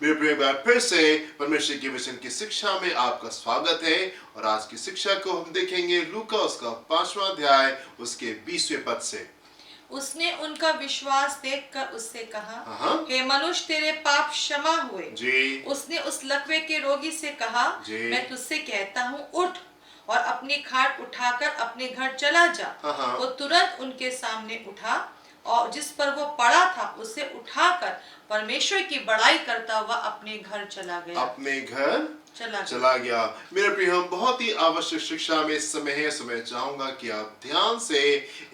मेरे प्रिय बार फिर से परमेश्वर के वचन की शिक्षा में आपका स्वागत है। और आज की शिक्षा को हम देखेंगे लूका उसका 5वां अध्याय उसके 20वें पद से। उसने उनका विश्वास देखकर उससे कहा, हाँ हे मनुष्य, तेरे पाप क्षमा हुए। जी उसने उस लकवे के रोगी से कहा, जी। मैं तुझसे कहता हूँ, उठ और अपनी खाट उठाकर अपने घर चला जा। हाँ। वो तुरंत उनके सामने उठा और जिस पर वो पड़ा था उसे उठाकर परमेश्वर की बड़ाई करता हुआ अपने घर चला गया। अपने घर चला चला गया। मेरे प्रिय, हम बहुत ही आवश्यक शिक्षा में इस समय है, मैं चाहूंगा कि आप ध्यान से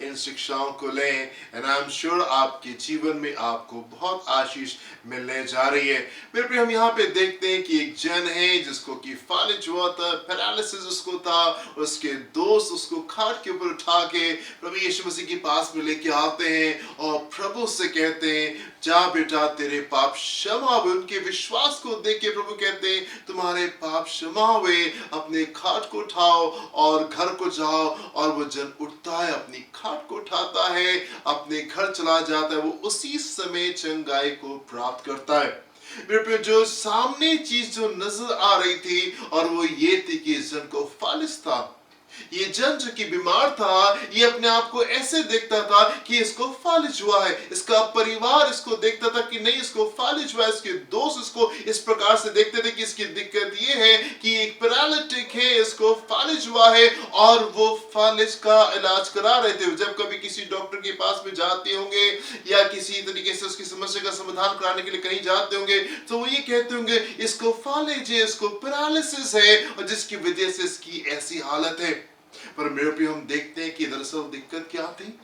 इन शिक्षाओं को लें। एंड आई एम श्योर आपके जीवन में आपको बहुत आशीष मिलने जा रही है। मेरे प्रिय, हम यहाँ पे देखते हैं कि एक जन है जिसको कि फालिज हुआ था, पैरालिसिस उसको था। उसके दोस्त उसको खाट के ऊपर उठा के प्रभु यीशु मसीह के पास में लेके आते हैं और प्रभु से कहते हैं, जा बेटा, तेरे पाप क्षमा हुए। उनके विश्वास को देख के प्रभु कहते हैं, तुम्हारे पाप क्षमा हुए, अपने खाट को उठाओ और घर को जाओ। और वो जन उठता है, अपनी खाट को उठाता है, अपने घर चला जाता है। वो उसी समय चंगाई को प्राप्त करता है। मेरे पे जो सामने चीज जो नजर आ रही थी और वो ये थी कि इस जन को फालिस था। ये जन जो कि बीमार था, ये अपने आप को ऐसे देखता था कि इसको फालिज हुआ है। इसका परिवार इसको देखता था कि नहीं, इसको फालिज हुआ है। इसके दोस्त इसको इस प्रकार से देखते थे कि इसकी दिक्कत ये है कि एक पैरालिटिक है, इसको फालिज हुआ है। और वो फालिज का इलाज करा रहे थे। जब कभी किसी डॉक्टर के पास में जाते होंगे या किसी तरीके से उसकी समस्या का समाधान कराने के लिए कहीं जाते होंगे, तो वो ये कहते होंगे, इसको फालिज है, इसको पैरालिसिस है, और जिसकी वजह से इसकी ऐसी हालत है। पर मेरे प्रिय, हम देखते हैं कि दरअसल दिक्कत क्या थी।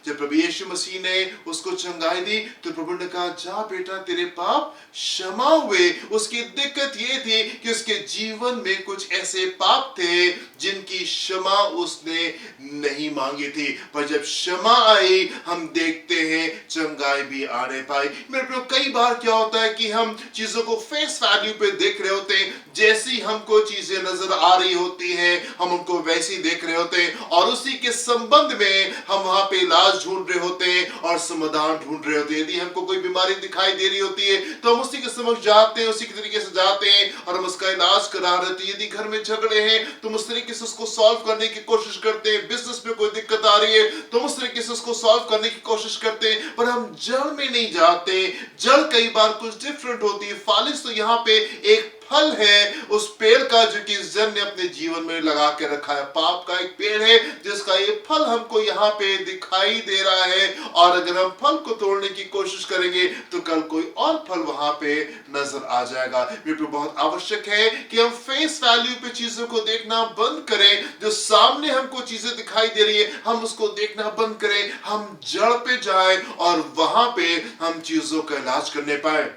जब प्रभु यीशु मसीह ने उसको चंगाई दी तो प्रभु ने कहा, जा बेटा, तेरे पाप क्षमा हुए। उसकी दिक्कत ये थी कि उसके जीवन में कुछ ऐसे पाप थे जिनकी क्षमा उसने नहीं मांगी थी। पर जब क्षमा आई, हम देखते हैं चंगाई भी आने पाई। मेरे प्रिय, कई बार क्या होता है कि हम चीजों को फेस वैल्यू पे देख रहे होते हैं। जैसी हमको चीजें नजर आ रही होती हैं, हम उनको वैसी देख रहे होते हैं और उसी के संबंध में हम वहां पे इलाज ढूंढ रहे होते हैं और समाधान ढूंढ रहे होते हैं। यदि हमको कोई बीमारी दिखाई दे रही होती है तो हम उसी के समक्ष जाते हैं, उसी के तरीके से जाते हैं और हम उसका इलाज करा रहे होते हैं। यदि घर में झगड़े हैं तो हम उस तरीके से उसको सॉल्व करने की कोशिश करते हैं। बिजनेस में कोई दिक्कत आ रही है तो हम उस तरीके से उसको सॉल्व करने की कोशिश करते हैं, पर हम जड़ में नहीं जाते। जड़ कई बार कुछ डिफरेंट होती है। फालिज तो यहाँ पे एक फल है उस पेड़ का जो कि इस जन ने अपने जीवन में लगा के रखा है। पाप का एक पेड़ है जिसका ये फल हमको यहाँ पे दिखाई दे रहा है। और अगर हम फल को तोड़ने की कोशिश करेंगे तो कल कोई और फल वहां पे नजर आ जाएगा। ये तो बहुत आवश्यक है कि हम फेस वैल्यू पे चीजों को देखना बंद करें। जो सामने हमको चीजें दिखाई दे रही है हम उसको देखना बंद करें, हम जड़ पे जाएं और वहां पे हम चीजों का इलाज करने पाए।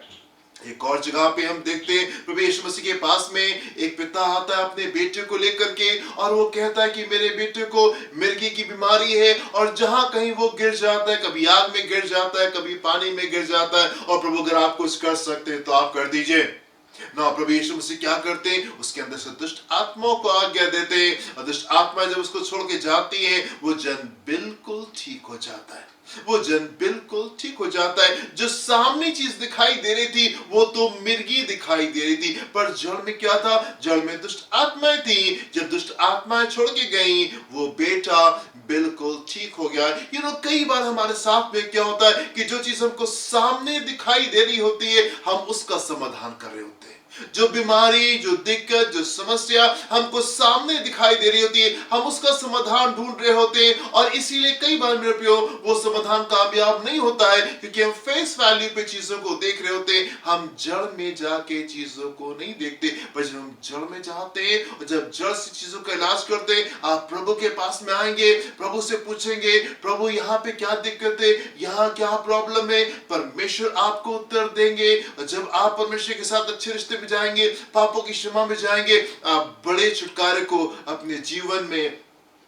एक और जगह पे हम देखते हैं प्रभु यीशु मसीह के पास में एक पिता आता है अपने बेटे को लेकर के और वो कहता है कि मेरे बेटे को मिर्गी की बीमारी है। और जहां कहीं वो गिर जाता है, कभी आग में गिर जाता है, कभी पानी में गिर जाता है। और प्रभु, अगर आप कुछ कर सकते हैं तो आप कर दीजिए ना। प्रभु यीशु मसीह क्या करते हैं, उसके अंदर से दुष्ट आत्माओं को आज्ञा देते हैं और दुष्ट आत्मा जब उसको छोड़ के जाती है वो जन बिल्कुल ठीक हो जाता है। वो जन बिल्कुल ठीक हो जाता है। जो सामने चीज दिखाई दे रही थी वो तो मिर्गी दिखाई दे रही थी, पर जड़ में क्या था? जड़ में दुष्ट आत्माएं थी। जब दुष्ट आत्माएं छोड़ के गई वो बेटा बिल्कुल ठीक हो गया। कई बार हमारे साथ में क्या होता है कि जो चीज हमको सामने दिखाई दे रही होती है हम उसका समाधान कर रहे होते हैं। जो बीमारी, जो दिक्कत, जो समस्या हमको सामने दिखाई दे रही होती है हम उसका समाधान ढूंढ रहे होते हैं। और इसीलिए कई बार मेरे प्रियो वो समाधान कामयाब नहीं होता है क्योंकि हम फेस वैल्यू पे चीजों को देख रहे होते हैं, हम जड़ में जाके चीजों को नहीं देखते। पर जब हम जड़ में जाते हैं और जब जड़ से चीजों का इलाज करते हैं, आप प्रभु के पास में आएंगे, प्रभु से पूछेंगे, प्रभु यहाँ पे क्या दिक्कत है, यहाँ क्या प्रॉब्लम है, परमेश्वर आपको उत्तर देंगे। और जब आप परमेश्वर के साथ अच्छे रिश्ते में जाएंगे, पापों की क्षमा में जाएंगे, आप बड़े छुटकारे को अपने जीवन में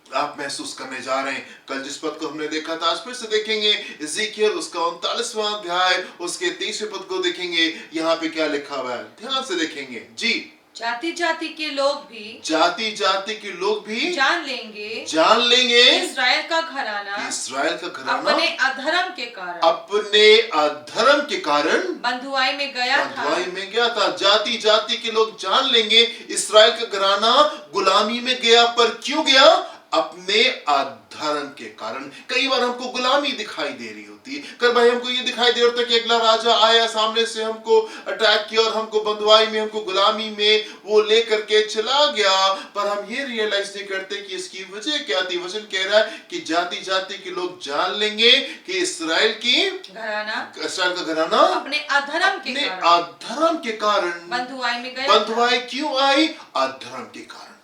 आप महसूस करने जा रहे हैं। कल जिस पद को हमने देखा था आज फिर से देखेंगे। इज़ेकियल उसका 39वां अध्याय उसके 23वें पद को देखेंगे। यहाँ पे क्या लिखा हुआ है ध्यान से देखेंगे जी। जाति जाति के लोग भी जाति जाति के लोग भी जान लेंगे जान लेंगे इस्राएल का घराना कि इस्राएल का घराना अपने अधर्म के कारण अपने अधर्म के कारण बंधुआई में गया था। बंधुआई में गया था। जाति जाति के लोग जान लेंगे इस्राएल का घराना गुलामी में गया, पर क्यों गया? अपने अधर्म के कारण। कई बार हमको गुलामी दिखाई दे रही होती है, कल भाई हमको ये दिखाई दे रहा था कि अगला राजा आया, सामने से हमको अटैक किया और हमको बंधुआई में, हमको गुलामी में वो लेकर के चला गया, पर हम ये रियलाइज नहीं करते कि इसकी वजह क्या थी। वचन कह रहा है कि जाति जाति के लोग जान लेंगे कि इस्राएल का घराना अपने अधर्म के कारण बंधुआई में गया। बंधुआई क्यों आई? अधर्म के कारण।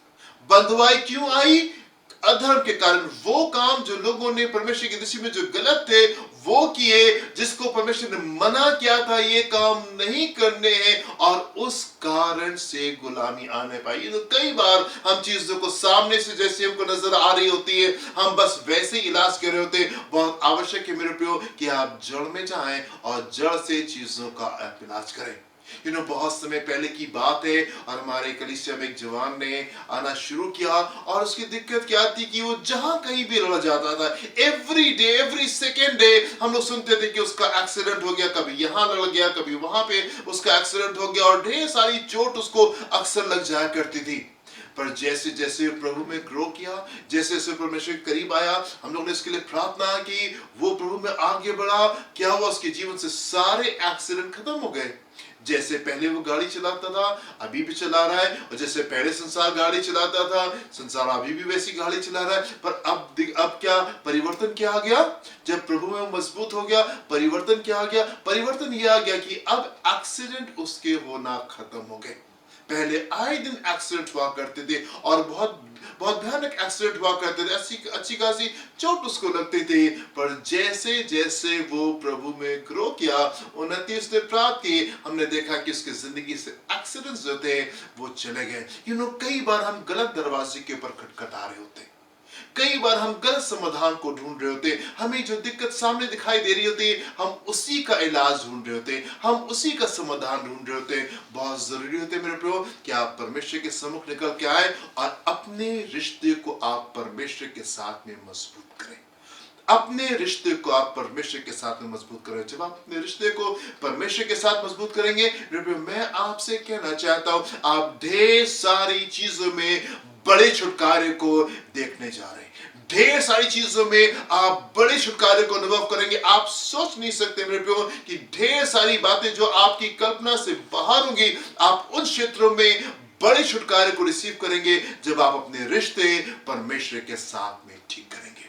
बंधुआई क्यों आई? अधर्म के कारण। वो काम जो लोगों ने परमेश्वर की दृष्टि में जो गलत थे वो किए, जिसको परमेश्वर ने मना किया था ये काम नहीं करने हैं, और उस कारण से गुलामी आने पाई। तो कई बार हम चीजों को सामने से जैसे हमको नजर आ रही होती है, हम बस वैसे ही इलाज कर रहे होते हैं। बहुत आवश्यक है मेरे प्रियो कि आप जड़ में जाएं और जड़ से चीजों का आप इलाज करें। बहुत समय पहले की बात है, और हमारे कलीसिया में एक जवान ने आना शुरू किया, और उसकी दिक्कत क्या थी कि वो जहां कहीं भी लड़ जाता था, every day every second day हम लोग सुनते थे कि उसका एक्सीडेंट हो गया, कभी यहां लड़ गया, कभी वहां पे उसका एक्सीडेंट हो गया, और ढेर सारी चोट उसको अक्सर लग जाया करती थी। पर जैसे जैसे प्रभु में ग्रो किया, जैसे जैसे परमेश्वर के करीब आया, हम लोग ने इसके लिए प्रार्थना की, वो प्रभु में आगे बढ़ा। क्या हुआ? उसके जीवन से सारे एक्सीडेंट खत्म हो गए। जैसे पहले वो गाड़ी चलाता था अभी भी चला रहा है, और जैसे पहले संसार गाड़ी चलाता था, संसार अभी भी वैसी गाड़ी चला रहा है। पर अब क्या परिवर्तन क्या आ गया? जब प्रभु में वो मजबूत हो गया, परिवर्तन क्या आ गया? परिवर्तन ये आ गया कि अब एक्सीडेंट उसके होना खत्म हो गए। पहले आए दिन एक्सीडेंट हुआ करते थे, और बहुत बहुत भयानक एक्सीडेंट हुआ करते थे, अच्छी खासी चोट उसको लगती थी। पर जैसे जैसे वो प्रभु में ग्रो किया, उन्नति उसने प्राप्त की, हमने देखा कि उसकी जिंदगी से एक्सीडेंट्स जो थे वो चले गए। कई बार हम गलत दरवाजे के ऊपर खटखटा रहे होते, कई बार हम गलत समाधान को ढूंढ रहे होते, हमें जो दिक्कत सामने दिखाई दे रही होती है हम उसी का इलाज ढूंढ रहे होते, हम उसी का समाधान ढूंढ रहे होते। बहुत जरूरी होते मेरे प्रियो कि आप परमेश्वर के सम्मुख निकल के आए और अपने रिश्ते को आप परमेश्वर के साथ में मजबूत करें। अपने रिश्ते को आप परमेश्वर के साथ में मजबूत करें। जब आप अपने रिश्ते को परमेश्वर के साथ मजबूत करेंगे, मैं आपसे कहना चाहता हूं, आप ढेर सारी चीजों में बड़े छुटकारे को देखने जा रहे हैं। ढेर सारी चीजों में आप बड़े छुटकारे को अनुभव करेंगे। आप सोच नहीं सकते मेरे प्रियो कि ढेर सारी बातें जो आपकी कल्पना से बाहर होंगी, आप उन क्षेत्रों में बड़े छुटकारे को रिसीव करेंगे जब आप अपने रिश्ते परमेश्वर के साथ में ठीक करेंगे।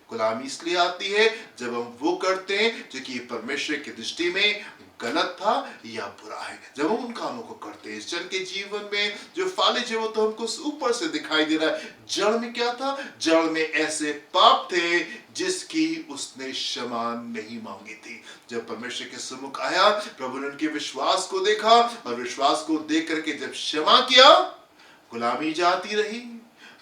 गुलामी इसलिए आती है जब हम वो करते हैं जो कि परमेश्वर की दृष्टि में गलत था या बुरा है। जब हम उन कामों को करते हैं, इस जड़ के जीवन में जो फालिज है वो तो हमको ऊपर से दिखाई दे रहा है। जड़ में क्या था? जड़ में ऐसे पाप थे जिसकी उसने क्षमा नहीं मांगी थी। जब परमेश्वर के सम्मुख आया, प्रभु ने उनके विश्वास को देखा, और विश्वास को देख करके जब क्षमा किया, गुलामी जाती रही,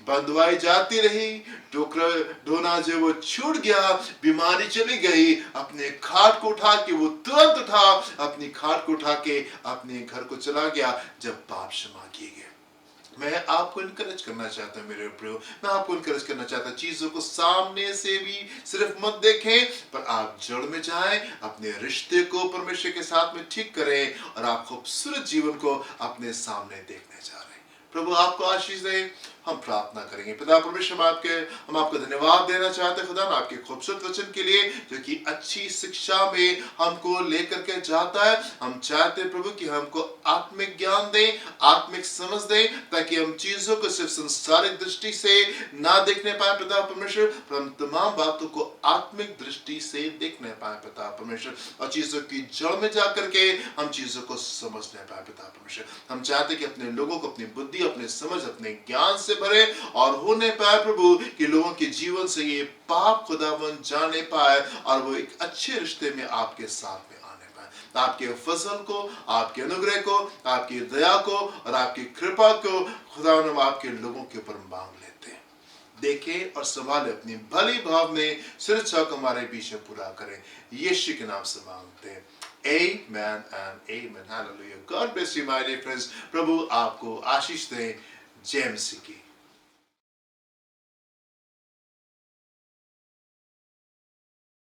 बंधुआई जाती रही, ढोना जो वो छूट गया, बीमारी चली गई। अपने खाट को उठा के वो तुरंत उठा, अपनी खाट को उठा के अपने घर को चला गया जब पाप क्षमा किए गए। मैं आपको इनकरेज करना चाहता हूं मेरे प्रियो, मैं आपको इनकरेज करना चाहता हूं, चीजों को सामने से भी सिर्फ मत देखें, पर आप जड़ में जाएं, अपने रिश्ते को परमेश्वर के साथ में ठीक करें, और आप खूबसूरत जीवन को अपने सामने देखने जा रहे हैं। प्रभु आपको आशीष दे। हम प्रार्थना करेंगे। पिता परमेश्वर, हम आपको धन्यवाद देना चाहते हैं खुदा आपके खूबसूरत वचन के लिए, जो कि अच्छी शिक्षा में हमको लेकर के जाता है। हम चाहते हैं प्रभु कि हमको आत्मिक ज्ञान दे, आत्मिक समझ दे, ताकि हम चीजों को सिर्फ संसारिक दृष्टि से ना देखने पाए पिता परमेश्वर, पर हम तमाम बातों को आत्मिक दृष्टि से देखने पाए पिता परमेश्वर, और चीजों की जड़ में जाकर के हम चीजों को समझने पाए पिता परमेश्वर। हम चाहते हैं कि अपने लोगों को अपनी बुद्धि, अपने समझ, अपने ज्ञान से भरे, और होने पाए प्रभु कि लोगों के जीवन से ये पाप खुदावन जाने पाए, और वो एक अच्छे रिश्ते में आपके साथ में आने पाए। आपके फजल को, आपके अनुग्रह को, आपकी दया को और आपकी कृपा को खुदावन हम आपके लोगों के ऊपर मांग लेते हैं। देखें और संभाले, अपनी भली भाव में सुरक्षा को हमारे पीछे पूरा करें। यीशु के नाम से मांगते हैं, Amen and amen. Hallelujah. God bless you, my dear friends. प्रभु आपको आशीष दें. जय मसीह की.